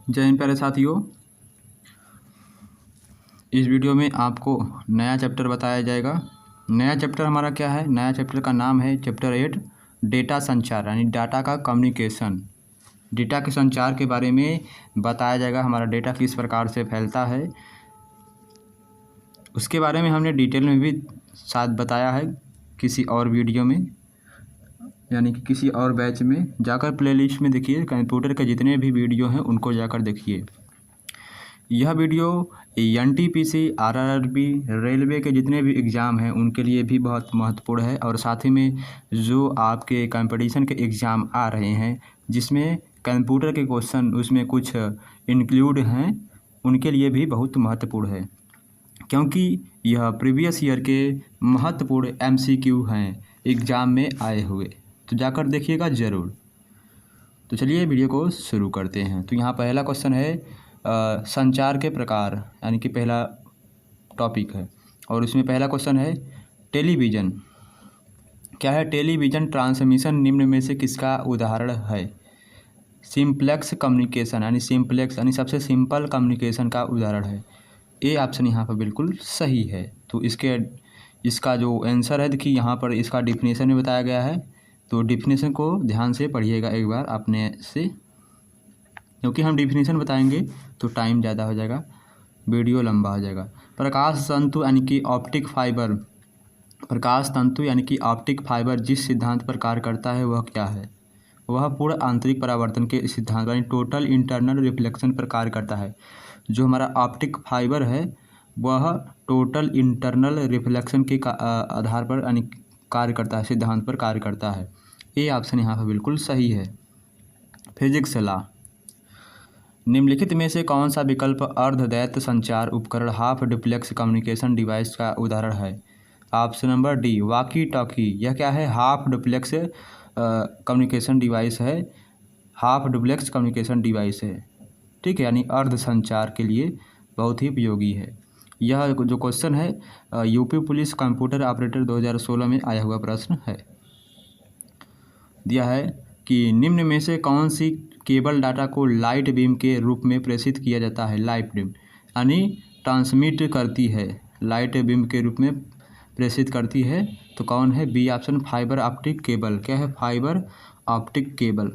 जय हिंद प्यारे साथियों। इस वीडियो में आपको नया चैप्टर बताया जाएगा। नया चैप्टर हमारा क्या है? नया चैप्टर का नाम है चैप्टर 8 डेटा संचार, यानी डाटा का कम्युनिकेशन। डेटा के संचार के बारे में बताया जाएगा। हमारा डेटा किस प्रकार से फैलता है उसके बारे में हमने डिटेल में भी साथ बताया है किसी और वीडियो में, यानी कि किसी और बैच में। जाकर प्लेलिस्ट में देखिए, कंप्यूटर के जितने भी वीडियो हैं उनको जाकर देखिए। यह वीडियो NTPC, RRB, रेलवे के जितने भी एग्ज़ाम हैं उनके लिए भी बहुत महत्वपूर्ण है, और साथ ही में जो आपके कंपटीशन के एग्ज़ाम आ रहे हैं जिसमें कंप्यूटर के क्वेश्चन उसमें कुछ इंक्लूड हैं, उनके लिए भी बहुत महत्वपूर्ण है, क्योंकि यह प्रीवियस ईयर के महत्वपूर्ण MCQ हैं एग्ज़ाम में आए हुए। तो जाकर देखिएगा ज़रूर। तो चलिए वीडियो को शुरू करते हैं। तो यहाँ पहला क्वेश्चन है संचार के प्रकार, यानी कि पहला टॉपिक है, और उसमें पहला क्वेश्चन है टेलीविज़न। क्या है? टेलीविज़न ट्रांसमिशन निम्न में से किसका उदाहरण है? सिंप्लेक्स कम्युनिकेशन, यानी सिंप्लेक्स यानी सबसे सिंपल कम्युनिकेशन का उदाहरण है। ए ऑप्शन यहाँ पर बिल्कुल सही है। तो इसका जो आंसर है देखिए, यहाँ पर इसका डिफिनेशन में बताया गया है। तो डिफिनेशन को ध्यान से पढ़िएगा एक बार अपने से, क्योंकि हम डिफिनेशन बताएंगे तो टाइम ज़्यादा हो जाएगा, वीडियो लंबा हो जाएगा। प्रकाश तंतु यानी कि ऑप्टिक फाइबर, प्रकाश तंतु यानी कि ऑप्टिक फाइबर जिस सिद्धांत पर कार्य करता है वह क्या है? वह पूर्ण आंतरिक परावर्तन के सिद्धांत यानी टोटल इंटरनल रिफ्लेक्शन पर कार्य करता है। जो हमारा ऑप्टिक फाइबर है वह टोटल इंटरनल रिफ्लेक्शन के आधार पर यानी कार्य करता है, सिद्धांत पर कार्य करता है। ए ऑप्शन यहाँ पर बिल्कुल सही है। Physics law. निम्नलिखित में से कौन सा विकल्प अर्धदैर्घ्य संचार उपकरण हाफ डुप्लेक्स कम्युनिकेशन डिवाइस का उदाहरण है? Option number D walkie talkie. यह क्या है? हाफ डुप्लेक्स कम्युनिकेशन डिवाइस है, हाफ डुप्लेक्स कम्युनिकेशन डिवाइस है, ठीक है, यानी अर्ध संचार के लिए बहुत ही उपयोगी है। यह जो क्वेश्चन है यूपी पुलिस कंप्यूटर ऑपरेटर 2016 में आया हुआ प्रश्न है। दिया है कि निम्न में से कौन सी केबल डाटा को लाइट बीम के रूप में प्रेषित किया जाता है? लाइट बीम यानी ट्रांसमिट करती है, लाइट बीम के रूप में प्रेषित करती है। तो कौन है? B option fibre optic cable. क्या है? Fibre optic cable.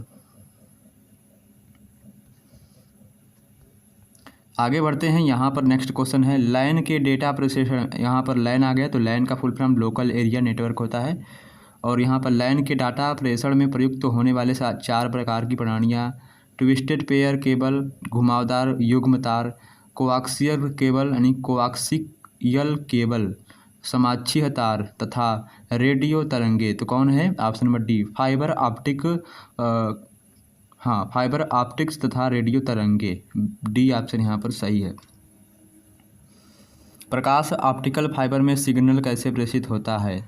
आगे बढ़ते हैं। यहाँ पर नेक्स्ट क्वेश्चन है लैन के डेटा प्रोसेसर। यहाँ पर लैन आ गया, तो लैन का full form local area network होता है, और यहाँ पर लैन के डाटा प्रेषण में प्रयुक्त होने वाले 4 प्रकार की प्रणालियाँ ट्विस्टेड पेयर केबल, घुमावदार युग्म तार, कोआक्सियल केबल यानी कोआक्सियल केबल, समाक्षीय तार तथा रेडियो तरंगे। तो कौन है? Option number D fibre optic, fibre optics तथा रेडियो तरंगे। डी ऑप्शन यहाँ पर सही है। प्रकाश ऑप्टिकल फाइबर में सिग्नल कैसे प्रेषित होता है?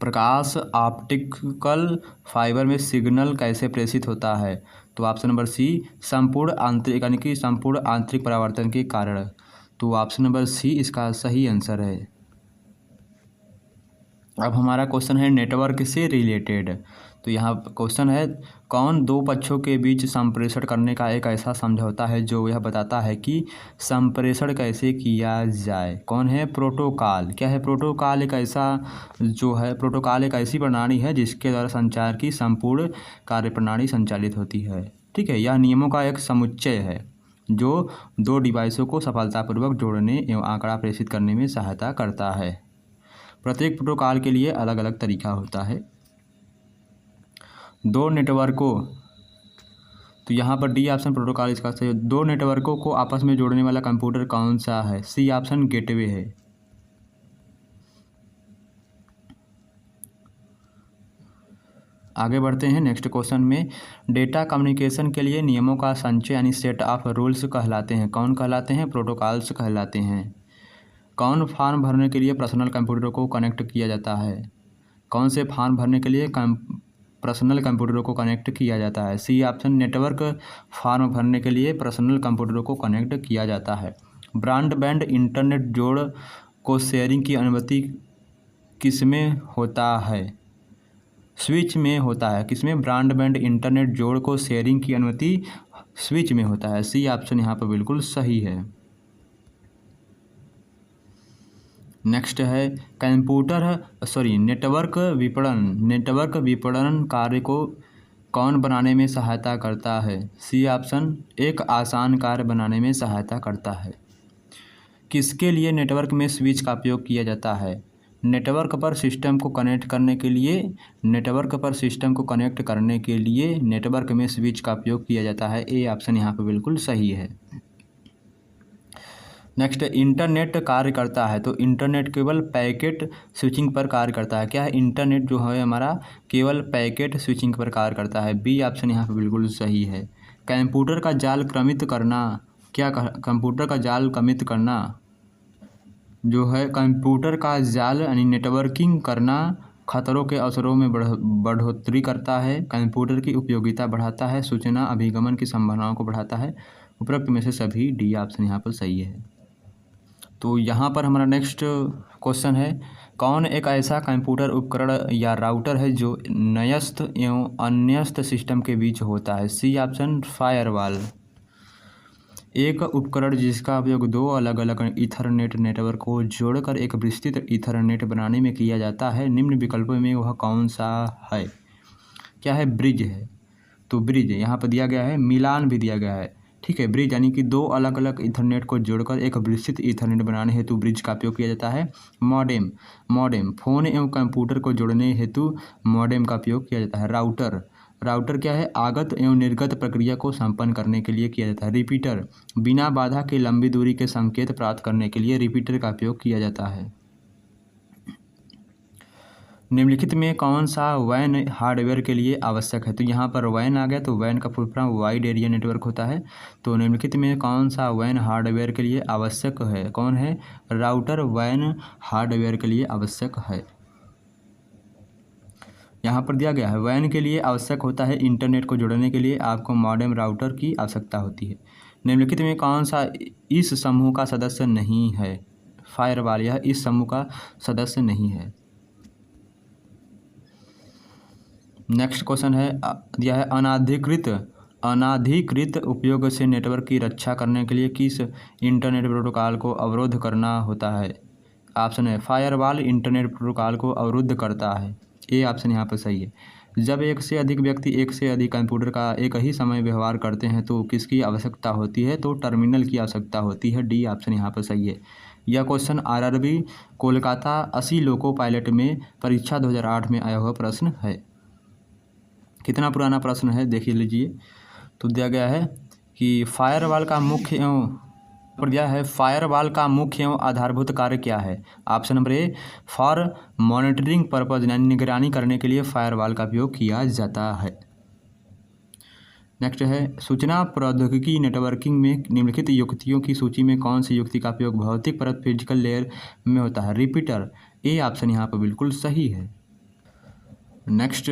प्रकाश ऑप्टिकल फाइबर में सिग्नल कैसे प्रेषित होता है? तो ऑप्शन नंबर सी संपूर्ण आंतरिक यानी कि संपूर्ण आंतरिक परावर्तन के कारण। तो ऑप्शन नंबर सी इसका सही आंसर है। अब हमारा क्वेश्चन है नेटवर्क से रिलेटेड। तो यहाँ क्वेश्चन है कौन दो पक्षों के बीच संप्रेषण करने का एक ऐसा समझौता है जो यह बताता है कि संप्रेषण कैसे किया जाए? कौन है? प्रोटोकॉल। क्या है? प्रोटोकॉल एक ऐसा प्रोटोकॉल एक ऐसी प्रणाली है जिसके द्वारा संचार की संपूर्ण कार्यप्रणाली संचालित होती है, ठीक है। यह नियमों का एक समुच्चय है जो दो डिवाइसों को सफलतापूर्वक जोड़ने एवं आंकड़ा प्रेषित करने में सहायता करता है। प्रत्येक प्रोटोकॉल के लिए अलग अलग तरीका होता है। दो नेटवर्कों, तो यहाँ पर डी ऑप्शन प्रोटोकॉल इसका सही। दो नेटवर्कों को आपस में जोड़ने वाला कंप्यूटर कौन सा है? सी ऑप्शन गेटवे है। आगे बढ़ते हैं नेक्स्ट क्वेश्चन में डेटा कम्युनिकेशन के लिए नियमों का संचय यानी सेट ऑफ रूल्स कहलाते हैं। कौन कहलाते हैं? प्रोटोकॉल्स कहलाते हैं। कौन फॉर्म भरने के लिए पर्सनल कंप्यूटर को कनेक्ट किया जाता है? कौन से फॉर्म भरने के लिए पर्सनल कंप्यूटरों को कनेक्ट किया जाता है? सी ऑप्शन नेटवर्क फॉर्म भरने के लिए पर्सनल कंप्यूटरों को कनेक्ट किया जाता है। ब्रॉडबैंड इंटरनेट जोड़ को शेयरिंग की अनुमति किसमें होता है? स्विच में होता है। किसमें? ब्रॉडबैंड इंटरनेट जोड़ को शेयरिंग की अनुमति स्विच में होता है। सी ऑप्शन यहाँ पर बिल्कुल सही है। नेक्स्ट है नेटवर्क विपणन कार्य को कौन बनाने में सहायता करता है? सी ऑप्शन एक आसान कार्य बनाने में सहायता करता है। किसके लिए नेटवर्क में स्विच का उपयोग किया जाता है? नेटवर्क पर सिस्टम को कनेक्ट करने के लिए नेटवर्क में स्विच का उपयोग किया जाता है। ए ऑप्शन यहाँ पर बिल्कुल सही है। नेक्स्ट, इंटरनेट कार्य करता है, तो इंटरनेट केवल पैकेट स्विचिंग पर कार्य करता है। क्या है? इंटरनेट जो है हमारा केवल पैकेट स्विचिंग पर कार्य करता है। बी ऑप्शन यहाँ पर बिल्कुल सही है। कंप्यूटर का जाल क्रमित करना जो है कंप्यूटर का जाल यानी नेटवर्किंग करना खतरों के अवसरों में बढ़ोतरी करता है, कंप्यूटर की उपयोगिता बढ़ाता है, सूचना अभिगमन की संभावनाओं को बढ़ाता है। उपरोक्त में से सभी डी ऑप्शन यहाँ पर सही है। तो यहाँ पर हमारा नेक्स्ट क्वेश्चन है, कौन एक ऐसा कंप्यूटर उपकरण या राउटर है जो न्यस्त एवं अन्यस्त सिस्टम के बीच होता है? C option firewall. एक उपकरण जिसका उपयोग दो अलग अलग ईथरनेट नेटवर्क को जोड़कर एक विस्तृत ईथरनेट बनाने में किया जाता है, निम्न विकल्पों में वह कौन सा है? क्या है? ब्रिज है। तो ब्रिज यहाँ पर दिया गया है, मिलान भी दिया गया है। ठीक है, ब्रिज यानी कि दो अलग अलग ईथरनेट को जोड़कर एक विस्तृत ईथरनेट बनाने हेतु ब्रिज का उपयोग किया जाता है। मॉडेम फोन एवं कंप्यूटर को जोड़ने हेतु मॉडेम का उपयोग किया जाता है। राउटर क्या है? आगत एवं निर्गत प्रक्रिया को संपन्न करने के लिए किया जाता है। रिपीटर बिना बाधा के लंबी दूरी के संकेत प्राप्त करने के लिए रिपीटर का उपयोग किया जाता है। निम्नलिखित में कौन सा वैन हार्डवेयर के लिए आवश्यक है? तो यहाँ पर वैन आ गया, तो वैन का full form wide area network होता है। तो निम्नलिखित में कौन सा वैन हार्डवेयर के लिए आवश्यक है? कौन है? राउटर वैन हार्डवेयर के लिए आवश्यक है। यहाँ पर दिया गया है, वैन के लिए आवश्यक होता है इंटरनेट को जोड़ने के लिए आपको मॉडेम राउटर की आवश्यकता होती है। निम्नलिखित में कौन सा इस समूह का सदस्य नहीं है? फायरवॉल यह इस समूह का सदस्य नहीं है। नेक्स्ट क्वेश्चन है, दिया है अनाधिकृत उपयोग से नेटवर्क की रक्षा करने के लिए किस इंटरनेट प्रोटोकॉल को अवरोध करना होता है? ऑप्शन है फायरवॉल इंटरनेट प्रोटोकॉल को अवरुद्ध करता है। ए ऑप्शन यहाँ पर सही है। जब एक से अधिक व्यक्ति एक से अधिक कंप्यूटर का एक ही समय व्यवहार करते हैं तो किसकी आवश्यकता होती है? तो टर्मिनल की आवश्यकता होती है। डी ऑप्शन यहाँ पर सही है। यह question RRB Kolkata 80 loco pilot में परीक्षा 2008 में आया हुआ प्रश्न है। कितना पुराना प्रश्न है देख लीजिए। तो दिया गया है कि फायरवॉल का मुख्य एवं आधारभूत कार्य क्या है? Option number A, for monitoring purpose यानी निगरानी करने के लिए फायरवॉल का उपयोग किया जाता है। नेक्स्ट है, सूचना प्रौद्योगिकी नेटवर्किंग में निम्नलिखित युक्तियों की सूची में कौन सी युक्ति का उपयोग भौतिक परत फिजिकल लेयर में होता है? रिपीटर। ए ऑप्शन यहाँ पर बिल्कुल सही है। नेक्स्ट,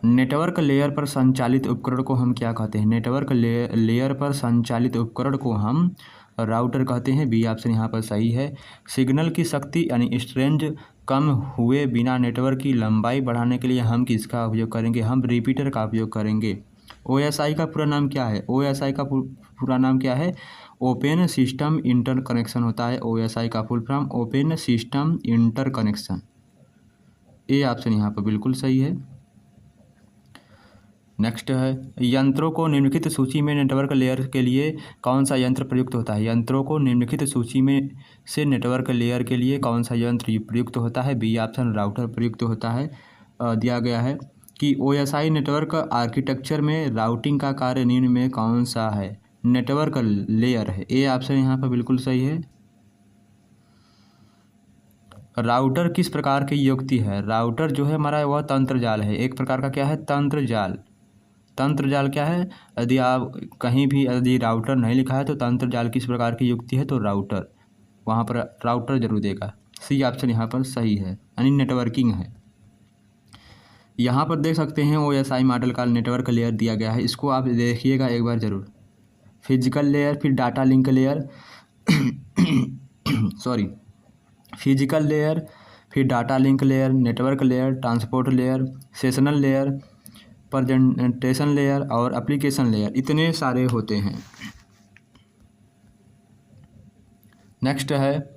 नेटवर्क लेयर पर संचालित उपकरण को हम क्या कहते हैं? नेटवर्क लेयर पर संचालित उपकरण को हम राउटर कहते हैं। बी ऑप्शन यहाँ पर सही है। सिग्नल की शक्ति यानी स्ट्रेंज कम हुए बिना नेटवर्क की लंबाई बढ़ाने के लिए हम किसका उपयोग करेंगे? हम रिपीटर का उपयोग करेंगे। OSI का पूरा नाम क्या है? OSI का पूरा नाम क्या है? ओपन सिस्टम इंटर कनेक्शन होता है। OSI का full form open system inter connection. A option यहाँ पर बिल्कुल सही है। नेक्स्ट है, यंत्रों को निम्नलिखित सूची में नेटवर्क लेयर के लिए कौन सा यंत्र प्रयुक्त होता है? यंत्रों को निम्नलिखित सूची में से नेटवर्क लेयर के लिए कौन सा यंत्र प्रयुक्त होता है? बी ऑप्शन राउटर प्रयुक्त होता है। दिया गया है कि OSI नेटवर्क आर्किटेक्चर में राउटिंग का कार्य निम्न में कौन सा है? नेटवर्क लेयर है। ए ऑप्शन यहाँ पर बिल्कुल सही है। राउटर किस प्रकार की युक्ति है? राउटर जो है हमारा वह तंत्र जाल है, एक प्रकार का। क्या है? तंत्र जाल क्या है? यदि आप कहीं भी यदि राउटर नहीं लिखा है तो तंत्र जाल किस प्रकार की युक्ति है? तो राउटर, वहाँ पर राउटर जरूर देगा। सी ऑप्शन यहाँ पर सही है, यानी नेटवर्किंग है। यहाँ पर देख सकते हैं OSI मॉडल का नेटवर्क लेयर दिया गया है, इसको आप देखिएगा एक बार ज़रूर। फिजिकल लेयर, फिर data link layer physical layer, फिर data link layer, network layer, transport layer, sessional layer, presentation layer और एप्लीकेशन लेयर, इतने सारे होते हैं। नेक्स्ट है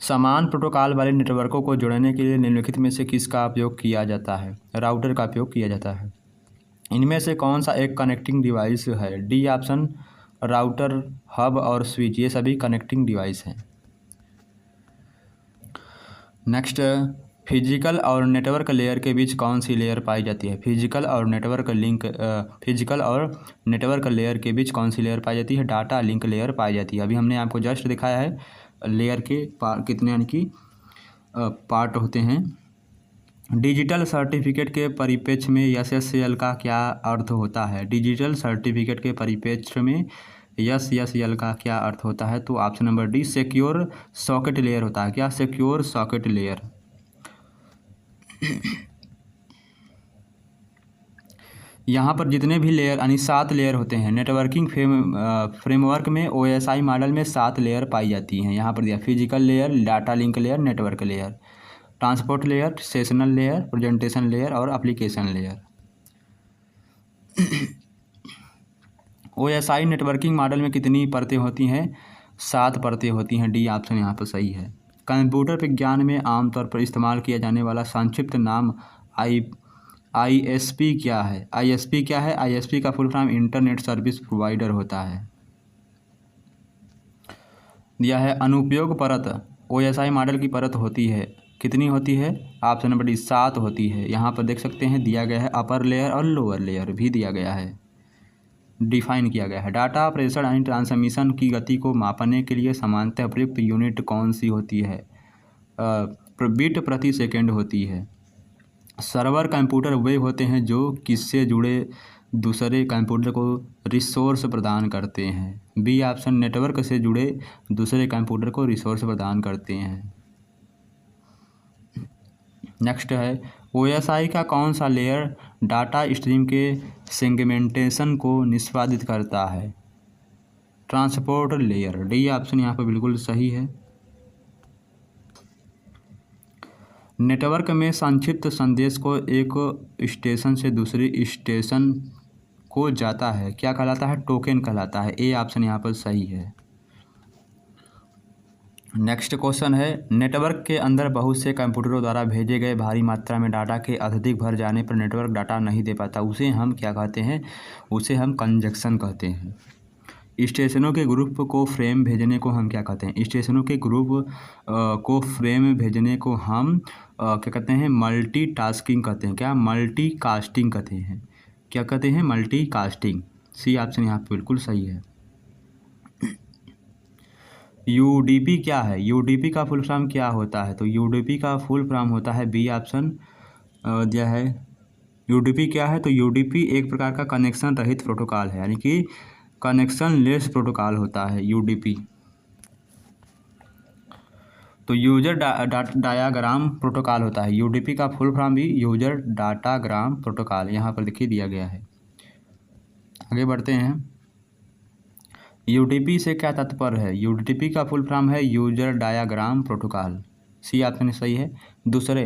समान प्रोटोकॉल वाले नेटवर्कों को जोड़ने के लिए निम्नलिखित में से किसका उपयोग किया जाता है? राउटर का उपयोग किया जाता है। इनमें से कौन सा एक कनेक्टिंग डिवाइस है? डी ऑप्शन, राउटर, हब और स्विच, ये सभी कनेक्टिंग डिवाइस हैं। नेक्स्ट, फिजिकल और नेटवर्क लेयर के बीच कौन सी लेयर पाई जाती है? फिजिकल और नेटवर्क लेयर के बीच कौन सी लेयर पाई जाती है? डाटा लिंक लेयर पाई जाती है। अभी हमने आपको जस्ट दिखाया है लेयर के कितने यानी कि पार्ट होते हैं। डिजिटल सर्टिफिकेट के परिप्रेक्ष्य में SSL का क्या अर्थ होता है? डिजिटल सर्टिफिकेट के परिप्रेक्ष्य में SSL का क्या अर्थ होता है? तो option number D, secure socket layer होता है। क्या? Secure socket layer. यहाँ पर जितने भी लेयर यानी 7 लेयर होते हैं नेटवर्किंग फ्रेमवर्क में, OSI मॉडल में 7 लेयर पाई जाती हैं। यहाँ पर दिया physical layer, data link layer, network layer, transport layer, sessional layer, presentation layer और application layer. OSI networking model में कितनी परतें होती हैं? 7 परतें होती हैं। डी ऑप्शन यहाँ पर सही है। कंप्यूटर विज्ञान में आमतौर पर इस्तेमाल किया जाने वाला संक्षिप्त नाम ISP क्या है? ISP क्या है? ISP का full form internet service provider होता है। दिया है अनुपयोग परत OSI मॉडल की परत होती है, कितनी होती है? ऑप्शन नंबर डी, 7 होती है। यहाँ पर देख सकते हैं दिया गया है अपर लेयर और लोअर लेयर भी दिया गया है, डिफाइन किया गया है। डाटा प्रेषण एंड ट्रांसमिशन की गति को मापने के लिए सामान्यतः प्रयुक्त यूनिट कौन सी होती है? बिट प्रति सेकेंड होती है। सर्वर कंप्यूटर वे होते हैं जो किससे जुड़े दूसरे कंप्यूटर को रिसोर्स प्रदान करते हैं? बी ऑप्शन, नेटवर्क से जुड़े दूसरे कंप्यूटर को रिसोर्स प्रदान करते हैं। नेक्स्ट है OSI का कौन सा लेयर डाटा स्ट्रीम के सेगमेंटेशन को निष्पादित करता है? Transport layer. डी ऑप्शन यहाँ पर बिल्कुल सही है। नेटवर्क में संक्षिप्त संदेश को एक स्टेशन से दूसरे स्टेशन को जाता है, क्या कहलाता है? टोकन कहलाता है। ए ऑप्शन यहाँ पर सही है। नेक्स्ट क्वेश्चन है नेटवर्क के अंदर बहुत से कंप्यूटरों द्वारा भेजे गए भारी मात्रा में डाटा के अत्यधिक भर जाने पर नेटवर्क डाटा नहीं दे पाता, उसे हम क्या कहते हैं? उसे हम कंजक्शन कहते हैं। स्टेशनों के ग्रुप को फ्रेम भेजने को हम क्या कहते हैं? स्टेशनों के ग्रुप को फ्रेम भेजने को हम क्या कहते हैं? मल्टीटास्किंग कहते हैं। क्या? मल्टीकास्टिंग कहते हैं। क्या कहते हैं? मल्टीकास्टिंग। सी ऑप्शन यहाँ पर बिल्कुल सही है। UDP क्या है? UDP का फुल फॉर्म क्या होता है? तो UDP का फुल फॉर्म होता है, बी ऑप्शन दिया है। UDP क्या है? तो UDP एक प्रकार का कनेक्शन रहित प्रोटोकॉल है, यानी कि कनेक्शन लेस प्रोटोकॉल होता है UDP। तो यूजर डायाग्राम प्रोटोकॉल होता है। UDP का फुल फॉर्म भी यूजर डाटाग्राम प्रोटोकॉल, यहाँ पर देखिए दिया गया है। आगे बढ़ते हैं। UDP से क्या तात्पर्य है? UDP का फुल फॉर्म है user diagram protocol. C option सही है। दूसरे,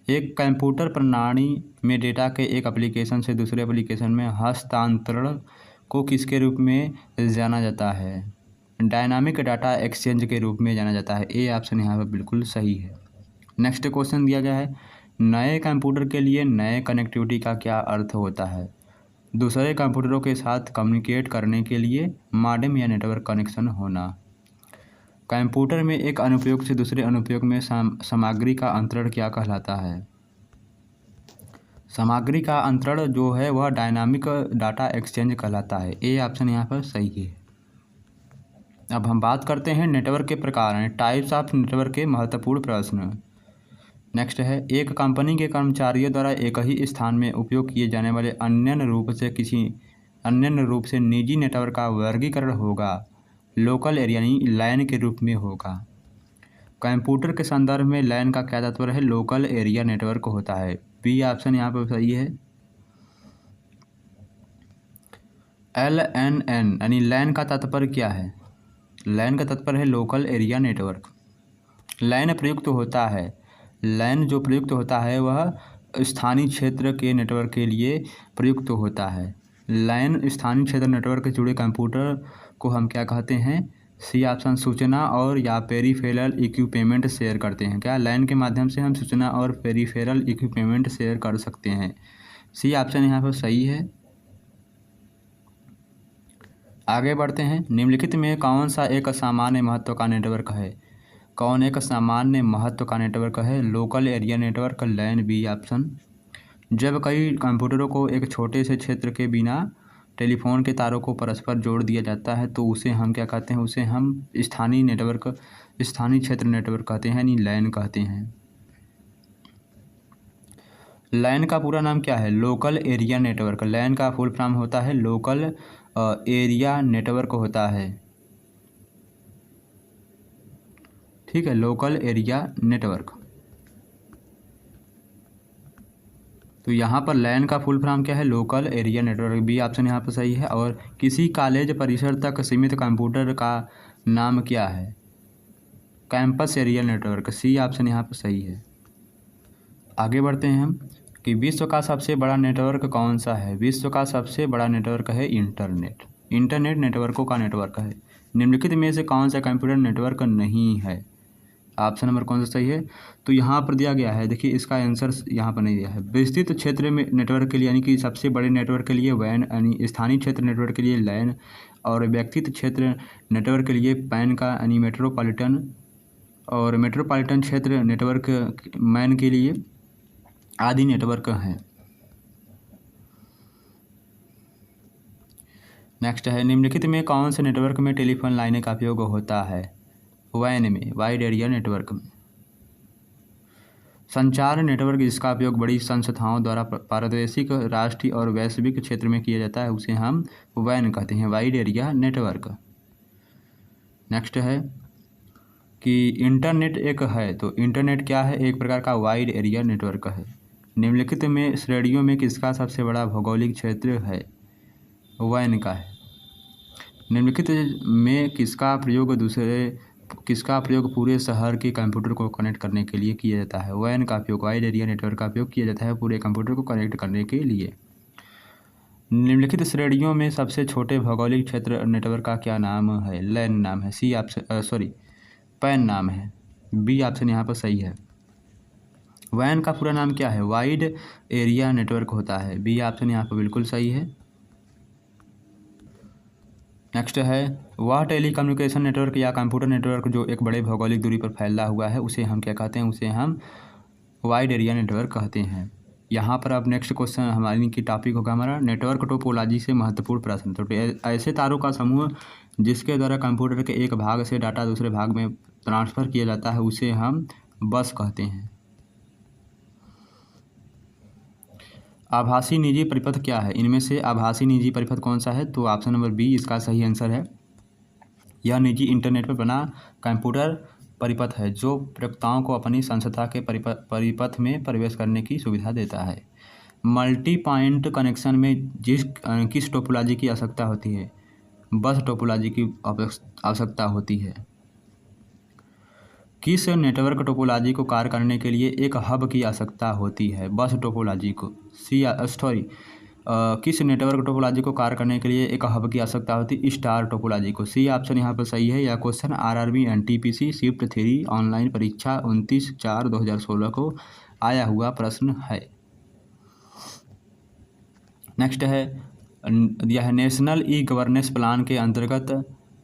एक कंप्यूटर प्रणाली में डेटा के एक एप्लीकेशन से दूसरे एप्लीकेशन में हस्तांतरण को किसके रूप में जाना जाता है? डायनामिक डाटा एक्सचेंज के रूप में जाना जाता है। ए ऑप्शन यहाँ पर बिल्कुल सही है। नेक्स्ट क्वेश्चन दिया गया है नए कंप्यूटर के लिए नए कनेक्टिविटी का क्या अर्थ होता है? दूसरे कंप्यूटरों के साथ कम्युनिकेट करने के लिए मॉडेम या नेटवर्क कनेक्शन होना। कंप्यूटर में एक अनुप्रयोग से दूसरे अनुप्रयोग में सामग्री का अंतरण क्या कहलाता है? सामग्री का अंतरण जो है वह डायनामिक डाटा एक्सचेंज कहलाता है। ए ऑप्शन यहाँ पर सही है। अब हम बात करते हैं नेटवर्क के प्रकार, टाइप्स ऑफ नेटवर्क के महत्वपूर्ण प्रश्न। नेक्स्ट है एक कंपनी के कर्मचारियों द्वारा एक ही स्थान में उपयोग किए जाने वाले अन्य रूप से निजी नेटवर्क का वर्गीकरण होगा लोकल एरिया यानी लैन के रूप में होगा। कंप्यूटर के संदर्भ में लैन का क्या तात्पर्य है? लोकल एरिया नेटवर्क होता है। बी ऑप्शन यहाँ पर सही है। LNN यानी लैन का तात्पर्य क्या है? लैन का तात्पर्य है लोकल एरिया नेटवर्क। लैन प्रयुक्त होता है, लैन जो प्रयुक्त होता है वह स्थानीय क्षेत्र के नेटवर्क के लिए प्रयुक्त होता है। लैन स्थानीय क्षेत्र नेटवर्क से जुड़े कंप्यूटर को हम क्या कहते हैं? सी ऑप्शन सूचना और या पेरीफेरल इक्विपमेंट शेयर करते हैं। क्या लैन के माध्यम से हम सूचना और पेरीफेरल इक्विपमेंट शेयर कर सकते हैं? सी ऑप्शन यहाँ पर सही है। आगे बढ़ते हैं। निम्नलिखित में कौन सा एक सामान्य महत्व का नेटवर्क है? कौन एक सामान्य महत्व का नेटवर्क है? लोकल एरिया नेटवर्क, लैन, बी ऑप्शन। जब कई कंप्यूटरों को एक छोटे से क्षेत्र के बिना टेलीफोन के तारों को परस्पर जोड़ दिया जाता है तो उसे हम क्या कहते हैं? उसे हम स्थानीय नेटवर्क, स्थानीय क्षेत्र नेटवर्क कहते हैं, यानी लैन कहते हैं। लैन का पूरा नाम क्या है? Local area network. लैन का फुल फॉर्म होता है लोकल एरिया नेटवर्क होता है। ठीक है, लोकल एरिया नेटवर्क। तो यहाँ पर लैन का फुल फॉर्म क्या है? Local area network. B option यहाँ पर सही है। और किसी कॉलेज परिसर तक सीमित कंप्यूटर का नाम क्या है? Campus area network. C option यहाँ पर सही है। आगे बढ़ते हैं हम कि विश्व का सबसे बड़ा नेटवर्क कौन सा है? विश्व का सबसे बड़ा नेटवर्क है इंटरनेट। इंटरनेट नेटवर्कों का नेटवर्क है। निम्नलिखित में से कौन सा कंप्यूटर नेटवर्क नहीं है? ऑप्शन नंबर कौन सा सही है? तो यहाँ पर दिया गया है, देखिए इसका आंसर यहाँ पर नहीं दिया है। विस्तृत क्षेत्र में नेटवर्क के लिए यानी कि सबसे बड़े नेटवर्क के लिए वैन, यानी स्थानीय क्षेत्र नेटवर्क के लिए लैन, और व्यक्तिगत क्षेत्र नेटवर्क के लिए पैन का यानी मेट्रोपॉलिटन, और मेट्रोपॉलिटन क्षेत्र नेटवर्क मैन के लिए आदि नेटवर्क हैं। नेक्स्ट है, निम्नलिखित में कौन से नेटवर्क में टेलीफोन लाइनें का उपयोग होता है? वैन में, वाइड एरिया नेटवर्क में। संचार नेटवर्क जिसका उपयोग बड़ी संस्थाओं द्वारा प्रादेशिक, राष्ट्रीय और वैश्विक क्षेत्र में किया जाता है उसे हम वैन कहते हैं, वाइड एरिया नेटवर्क। नेक्स्ट है कि इंटरनेट एक है, तो इंटरनेट क्या है? एक प्रकार का वाइड एरिया नेटवर्क है। निम्नलिखित में श्रेणियों में किसका सबसे बड़ा भौगोलिक क्षेत्र है? वैन का है। निम्नलिखित में किसका प्रयोग पूरे शहर के कंप्यूटर को कनेक्ट करने के लिए किया जाता है? वैन का उपयोग, वाइड एरिया नेटवर्क का उपयोग किया जाता है पूरे कंप्यूटर को कनेक्ट करने के लिए। निम्नलिखित श्रेणियों में सबसे छोटे भौगोलिक क्षेत्र नेटवर्क का क्या नाम है? लैन नाम है। सी ऑप्शन पैन नाम है। बी ऑप्शन यहाँ पर सही है। वैन का पूरा नाम क्या है? वाइड एरिया नेटवर्क होता है। बी ऑप्शन यहाँ पर बिल्कुल सही है। नेक्स्ट है, वह टेलीकम्युनिकेशन नेटवर्क या कंप्यूटर नेटवर्क जो एक बड़े भौगोलिक दूरी पर फैला हुआ है उसे हम क्या कहते हैं? उसे हम वाइड एरिया नेटवर्क कहते हैं। यहाँ पर अब नेक्स्ट क्वेश्चन हमारी की टॉपिक होगा हमारा नेटवर्क टोपोलॉजी से महत्वपूर्ण प्रश्न। तो ऐसे तारों का समूह जिसके द्वारा कंप्यूटर के एक भाग से डाटा दूसरे भाग में ट्रांसफ़र किया जाता है उसे हम बस कहते हैं। आभासी निजी परिपथ क्या है? इनमें से आभासी निजी परिपथ कौन सा है? तो ऑप्शन नंबर बी इसका सही आंसर है। यह निजी इंटरनेट पर बना कंप्यूटर परिपथ है जो प्रयोक्ताओं को अपनी संस्था के परिपथ में प्रवेश करने की सुविधा देता है। मल्टी पॉइंट कनेक्शन में किस टोपोलॉजी की आवश्यकता होती है? बस टोपोलॉजी की आवश्यकता होती है। किस नेटवर्क टोपोलॉजी को कार्य करने के लिए एक हब की आवश्यकता होती है? बस टोपोलॉजी को। किस नेटवर्क टोपोलॉजी को कार्य करने के लिए एक हब की आवश्यकता होती है? स्टार टोपोलॉजी को। सी ऑप्शन यहाँ पर सही है। यह question RRB NTPC shift 3 online परीक्षा 29/4/2016 को आया हुआ प्रश्न है। नेक्स्ट है, यह नेशनल ई गवर्नेंस प्लान के अंतर्गत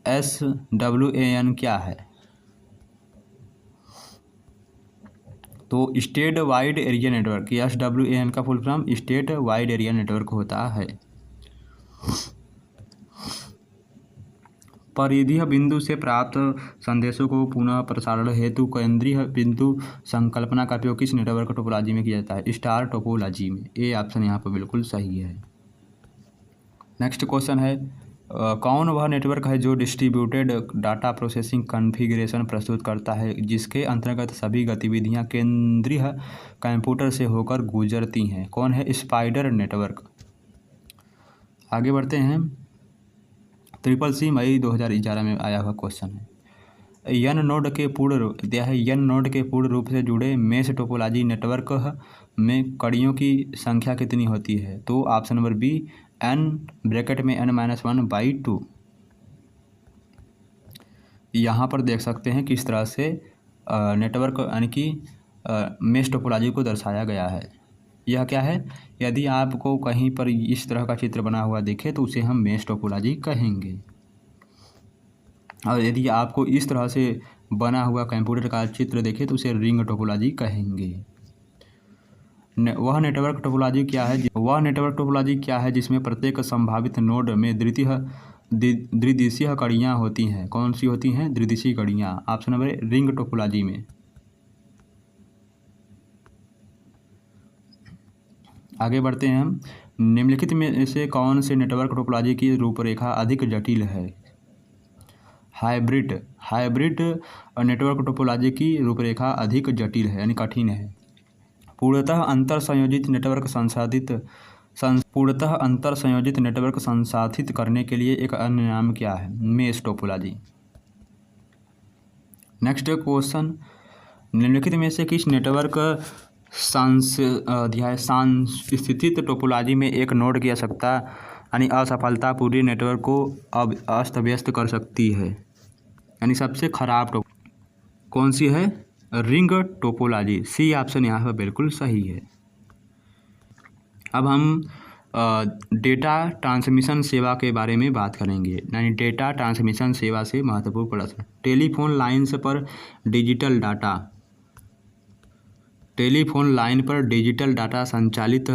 SWAN क्या है? तो state wide area network, SWAN का full form state wide area network होता है। परिधीय बिंदु से प्राप्त संदेशों को पुनः प्रसारण हेतु केंद्रीय बिंदु संकल्पना का उपयोग किस नेटवर्क टोपोलॉजी में किया जाता है? स्टार टोपोलॉजी में। ए ऑप्शन यहाँ पर बिल्कुल सही है। नेक्स्ट क्वेश्चन है, कौन वह नेटवर्क है जो डिस्ट्रीब्यूटेड डाटा प्रोसेसिंग कॉन्फ़िगरेशन प्रस्तुत करता है जिसके अंतर्गत सभी गतिविधियां केंद्रीय कंप्यूटर से होकर गुजरती हैं? कौन है? Spider network. आगे बढ़ते हैं। CCC मई 2011 में आया हुआ क्वेश्चन है। यन नोड के पूर्ण रूप से जुड़े मेश टोपोलॉजी नेटवर्क में कड़ियों की संख्या कितनी होती है? तो option number B n bracket में n-1/2। यहाँ पर देख सकते हैं किस तरह से नेटवर्क यानी कि मेश टोपोलॉजी को दर्शाया गया है। यह क्या है? यदि आपको कहीं पर इस तरह का चित्र बना हुआ दिखे तो उसे हम मेश टोपोलॉजी कहेंगे, और यदि आपको इस तरह से बना हुआ कंप्यूटर का चित्र देखे तो उसे रिंग टोपोलॉजी कहेंगे। वह नेटवर्क टोपोलॉजी क्या है जिसमें प्रत्येक संभावित नोड में द्विदिशीय कड़ियाँ होती हैं? कौन सी होती हैं? द्विदिशीय कड़ियाँ। ऑप्शन नंबर रिंग टोपोलॉजी में। आगे बढ़ते हैं हम। निम्नलिखित में से कौन से नेटवर्क टोपोलॉजी की रूपरेखा अधिक जटिल है? हाइब्रिड नेटवर्क टोपोलॉजी की रूपरेखा अधिक जटिल है यानी कठिन है। पूर्णतः अंतर संयोजित नेटवर्क संसाधित करने के लिए एक अन्य नाम क्या है? Mesh topology. नेक्स्ट क्वेश्चन, निम्नलिखित में से किस नेटवर्क सांस्थितिक टोपोलॉजी में एक नोड की आवश्यकता यानी असफलता पूरी नेटवर्क को अब अस्त व्यस्त कर सकती है? यानी सबसे खराब कौन सी है? Ring topology. सी ऑप्शन यहाँ पर बिल्कुल सही है। अब हम डेटा ट्रांसमिशन सेवा के बारे में बात करेंगे, यानी डेटा ट्रांसमिशन सेवा से महत्वपूर्ण प्रश्न। टेलीफोन लाइन पर डिजिटल डाटा संचालित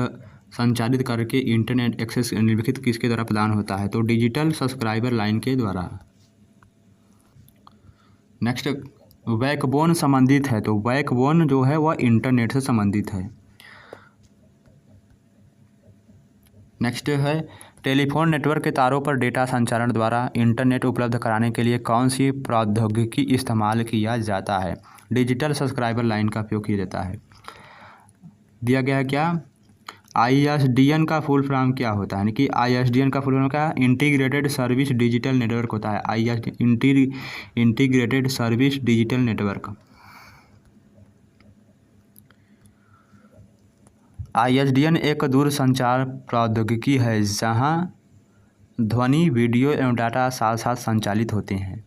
करके इंटरनेट एक्सेस निम्नलिखित किसके द्वारा प्रदान होता है? तो डिजिटल सब्सक्राइबर लाइन के द्वारा। नेक्स्ट, बैकबोन संबंधित है, तो बैकबोन जो है वह इंटरनेट से संबंधित है। नेक्स्ट है, टेलीफोन नेटवर्क के तारों पर डेटा संचारण द्वारा इंटरनेट उपलब्ध कराने के लिए कौन सी प्रौद्योगिकी इस्तेमाल किया जाता है? डिजिटल सब्सक्राइबर लाइन का उपयोग किया जाता है। दिया गया है क्या? ISDN का फुल फॉर्म क्या होता है? यानी कि ISDN का फुल फॉर्म क्या? इंटीग्रेटेड सर्विस डिजिटल नेटवर्क होता है। Integrated service digital network. ISDN एक दूरसंचार प्रौद्योगिकी है जहां ध्वनि, वीडियो एवं डाटा साथ साथ संचालित होते हैं।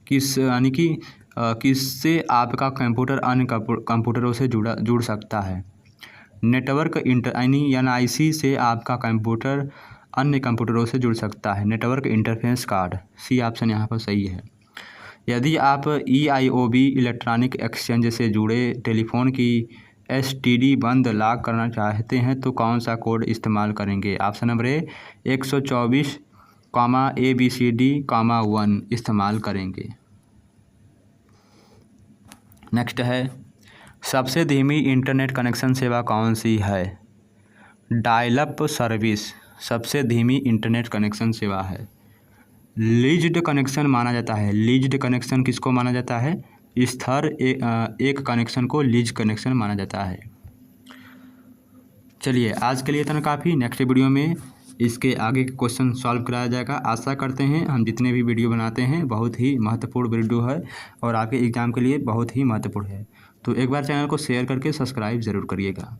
यानी कि किससे आपका कंप्यूटर अन्य कंप्यूटरों से जुड़ सकता है? नेटवर्क NIC से आपका कंप्यूटर अन्य कंप्यूटरों से जुड़ सकता है। Network interface card. C option यहाँ पर सही है। यदि आप EIOB इलेक्ट्रॉनिक एक्सचेंज से जुड़े टेलीफोन की STD बंद लॉक करना चाहते हैं तो कौन सा कोड इस्तेमाल करेंगे? ऑप्शन नंबर ए 124,ABCD,1 इस्तेमाल करेंगे। नेक्स्ट है, सबसे धीमी इंटरनेट कनेक्शन सेवा कौन सी है? डायल-अप सर्विस सबसे धीमी इंटरनेट कनेक्शन सेवा है। लीज्ड कनेक्शन माना जाता है। लीज्ड कनेक्शन किसको माना जाता है? स्तर एक कनेक्शन को लीज कनेक्शन माना जाता है। चलिए आज के लिए इतना काफ़ी। नेक्स्ट वीडियो में इसके आगे के क्वेश्चन सॉल्व कराया जाएगा। आशा करते हैं हम जितने भी वीडियो बनाते हैं बहुत ही महत्वपूर्ण वीडियो है और आपके एग्ज़ाम के लिए बहुत ही महत्वपूर्ण है। तो एक बार चैनल को शेयर करके सब्सक्राइब ज़रूर करिएगा।